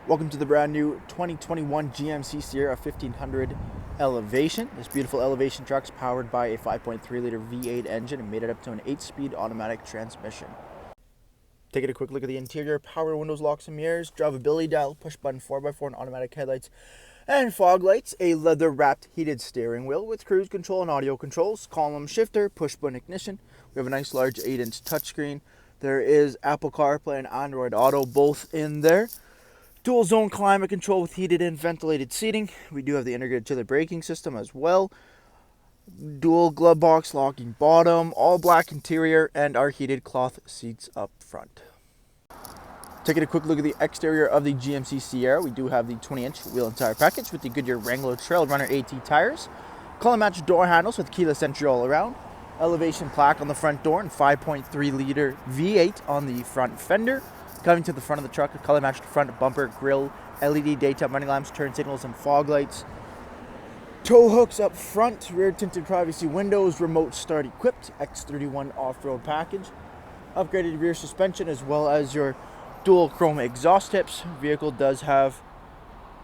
Welcome to the brand new 2021 GMC Sierra 1500 Elevation. This beautiful Elevation truck is powered by a 5.3 liter V8 engine and made it up to an 8-speed automatic transmission. Taking a quick look at the interior: power windows, locks and mirrors, drivability dial, push button 4x4 and automatic headlights and fog lights, a leather wrapped heated steering wheel with cruise control and audio controls, column shifter, push button ignition. We have a nice large 8-inch touchscreen. There is Apple Carplay and Android Auto both in there. Dual zone climate control with heated and ventilated seating. We do have the integrated to the braking system as well. Dual glove box locking bottom, all black interior, and our heated cloth seats up front. Taking a quick look at the exterior of the GMC Sierra, we do have the 20-inch wheel and tire package with the Goodyear Wrangler Trail Runner AT tires. Color matched door handles with keyless entry all around. Elevation plaque on the front door and 5.3 liter V8 on the front fender. Coming to the front of the truck, a color matched front bumper, grille, LED daytime running lamps, turn signals, and fog lights. Tow hooks up front, rear tinted privacy windows, remote start equipped, X31 off-road package, upgraded rear suspension, as well as your dual chrome exhaust tips. Vehicle does have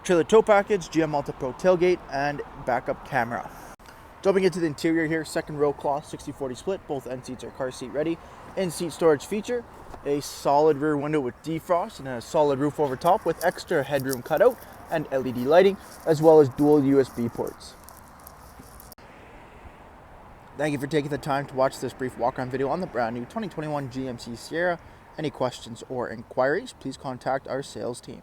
trailer tow package, GM Multi Pro tailgate, and backup camera. Jumping into the interior here, second row cloth 60/40 split. Both end seats are car seat ready. In-seat storage feature, a solid rear window with defrost and a solid roof over top with extra headroom cutout and LED lighting, as well as dual USB ports. Thank you for taking the time to watch this brief walk-around video on the brand new 2021 GMC Sierra. Any questions or inquiries, please contact our sales team.